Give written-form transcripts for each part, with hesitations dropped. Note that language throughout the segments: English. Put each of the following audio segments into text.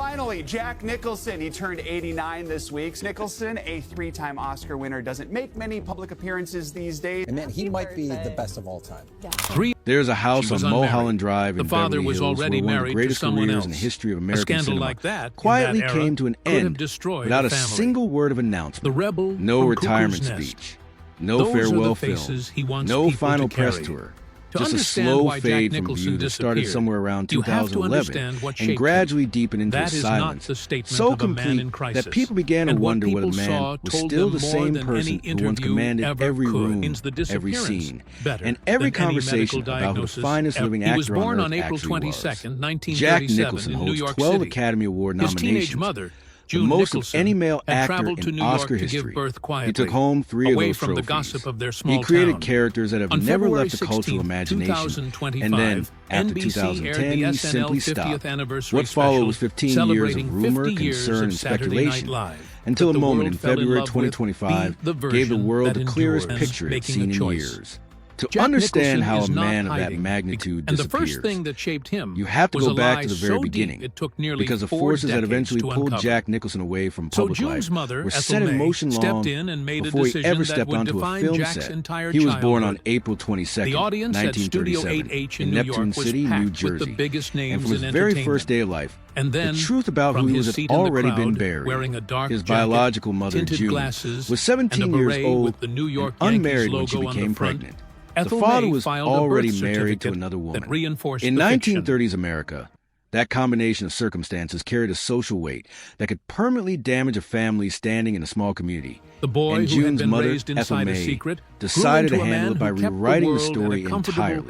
finally, Jack Nicholson. He turned 89 this week. Nicholson, a three-time Oscar winner, doesn't make many public appearances these days. And man, he might be the best of all time. There's a house on Mulholland Drive in Beverly Hills where one of the greatest careers in the history of American cinema quietly came to an end without a single word of announcement. No retirement speech, no farewell film, no final press tour. Just a slow fade from view that started somewhere around 2011 and gradually deepened into a silence so complete that people began to wonder whether the man was still the same person who once commanded every room, every scene, and every conversation about who the finest living actor on earth actually was. Jack Nicholson holds 12 Academy Award nominations, the most of any male actor in Oscar history. He took home 3 of those trophies. He created characters that have never left the cultural imagination. And then, after 2010, he simply stopped. What followed was 15 years of rumor, concern, and speculation, until a moment in February 2025 gave the world the clearest picture it's seen in years. To understand how a man of that magnitude disappears, you have to go back to the very beginning, because the forces that eventually pulled Jack Nicholson away from public life were set in motion long before he ever stepped onto a film set. He was born on April 22, 1937, in Neptune City, New Jersey, and from his very first day of life, the truth about who he was had already been buried. His biological mother, June, was 17 years old and unmarried when she became pregnant. The father was already married to another woman. In 1930s America, that combination of circumstances carried a social weight that could permanently damage a family standing in a small community. And June's mother, Ethel May, decided to handle it by rewriting the story entirely.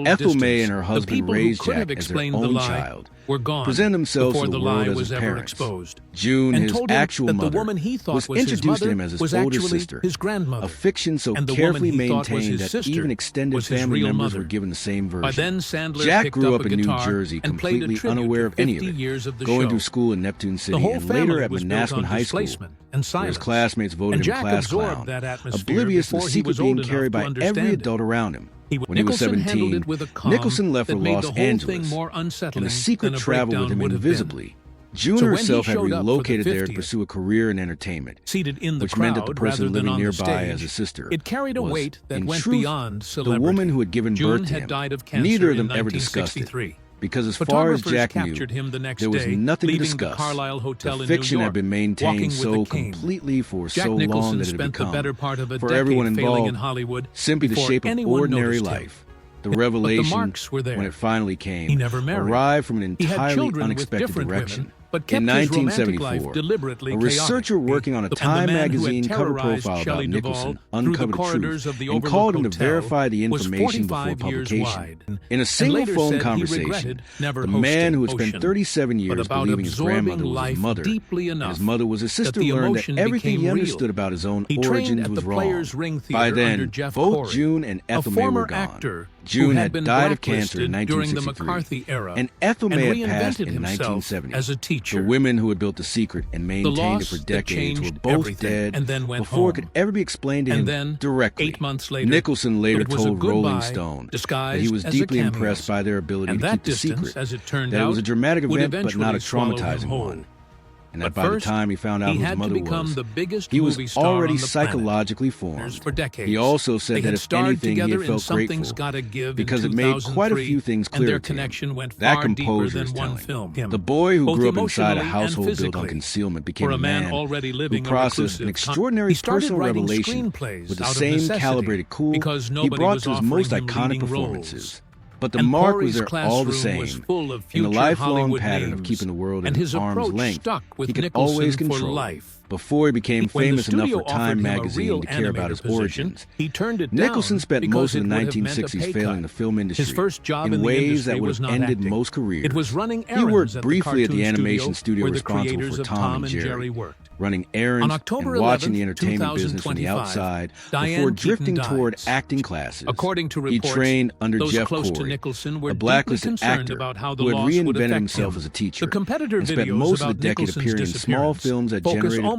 Ethel May and her husband raised Jack as their own child, presented themselves to the world as his parents. June, his actual mother, was introduced to him as his older sister, a fiction so carefully maintained that even extended family members were given the same version. Jack grew up in New Jersey completely unaware of any of it, going through school in Neptune City and later at Manasquan High School, where his classmates voted him class clown, oblivious to the secret being carried by every adult around him. When he was 17, Nicholson left for Los Angeles, and the secret traveled with him invisibly. June herself had relocated there to pursue a career in entertainment, which meant that the person living nearby as a sister was, in truth, the woman who had given birth to him. Neither of them ever discussed it, because as far as Jack knew, there was nothing to discuss. The fiction had been maintained so completely for so long that it had become, for everyone involved, simply the shape of ordinary life. The revelation, when it finally came, arrived from an entirely unexpected direction. In 1974, a researcher working on a Time magazine cover profile about Nicholson uncovered truth and called him to verify the information before publication. In a single phone conversation, the man who had spent 37 years believing his grandmother was his mother, and his mother was his sister, learned that everything he understood about his own origins was wrong. By then, both June and Ethel May were gone. June had died of cancer in 1963, and Ethel May had passed in 1970. The women who had built the secret and maintained it for decades were both dead before it could ever be explained to him directly. Nicholson later told Rolling Stone that he was deeply impressed by their ability to keep the secret, that it was a dramatic event but not a traumatizing one, and that by the time he found out who his mother was, he was already psychologically formed. He also said that if anything, he had felt grateful, because it made quite a few things clear to him. That composer is telling. The boy who grew up inside a household built on concealment became a man who processed an extraordinary personal revelation with the same calibrated cool he brought to his most iconic performances. But the mark was there all the same, in the lifelong pattern of keeping the world at arm's length he could always control. Before he became famous enough for Time magazine to care about his origins, Nicholson spent most of the 1960s failing the film industry in ways that would have ended most careers. He worked briefly at the animation studio responsible for Tom and Jerry, running errands and watching the entertainment business from the outside before drifting toward acting classes. He trained under Jeff Corey, a blacklisted actor who had reinvented himself as a teacher, and spent most of the decade appearing in small films that generated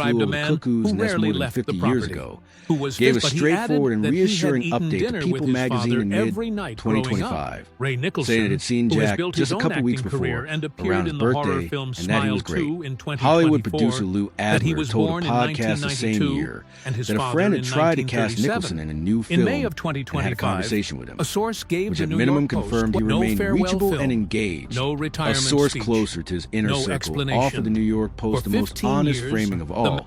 described flew a over man cuckoos who nest rarely more than left 50 the years property, ago, who was gave fit, a but he straightforward added and that he had reassuring eaten update dinner to with People his magazine father in every night growing up. mid-2025, Ray Nicholson, saying it had seen who has Jack built just his a own couple weeks acting before, career and appeared around his in the horror birthday, film and that he was Smile great. 2 in 2024, Hollywood producer Lou that he Adler was told born a in podcast the same 1992, year and his that a father friend in had tried to cast 1937. Nicholson in a new film In May of and had a 2025, conversation with him, a source gave which the at New minimum York Post confirmed he no remained farewell reachable film, and engaged, no a retirement source speech, closer to his inner no circle explanation. offered the New York Post For the most 15 honest years, framing of the all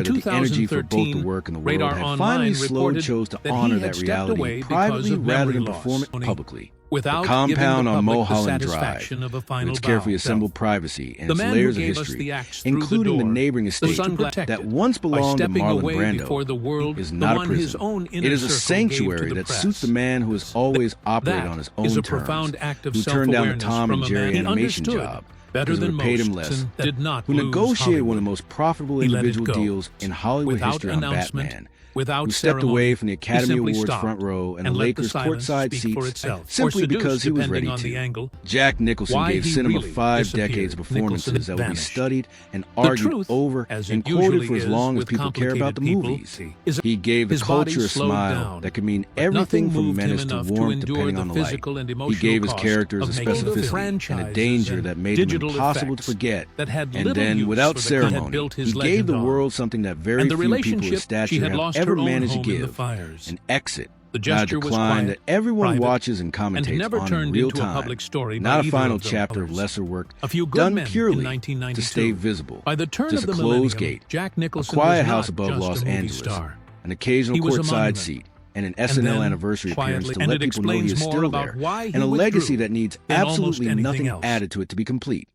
aware that the energy for both the work and the world had finally slowed chose to honor that reality privately rather than perform it publicly. The compound on Mulholland Drive, with its carefully assembled privacy and its layers of history, including the neighboring estate that once belonged to Marlon Brando, is not a prison. It is a sanctuary that suits the man who has always operated on his own terms, who turned down the Tom and Jerry animation job, because it would have paid him less, did not who lose negotiated Hollywood. one of the most profitable He let it individual go. deals in Hollywood Without history on announcement, Batman, without who stepped ceremony, away from the he Academy simply Awards stopped front row and the let Lakers silence courtside speak for seats itself, simply or seduce, because he was depending ready on to. the angle. Jack Nicholson Why gave he cinema really 5 disappeared. decades of performances Nicholson that would be vanished. studied and The argued truth, over as and it quoted usually for as is long as with people care about the complicated movies. people, is He gave the his body culture a slowed smile down, that could mean but everything nothing from moved him menace to enough to warmth endure depending the on the light. physical and He emotional gave his cost characters of a making the specificity and a franchises danger and that made them digital impossible to effects forget. that had And little then, use without for the guy that ceremony, built his he gave legend the on. world something that very And the few people relationship with she stature had have lost ever her own managed to home in the give. fires. An exit. The Not a gesture was decline quiet, that everyone private, watches and and commentates never on in turned real into a time. public story by Not a either final of the chapter of lovers. lesser work A few good done men in purely 1992. to stay visible. By the turn Just of the a closed millennium, gate, Jack a Nicholson quiet was house not above just Los a movie Angeles, star. an occasional He was a courtside monument. seat, and an And SNL then, anniversary appearance quietly, to and let it people know he is explains more still about there, why he and a legacy withdrew that needs than almost absolutely anything nothing else. added to it to be complete.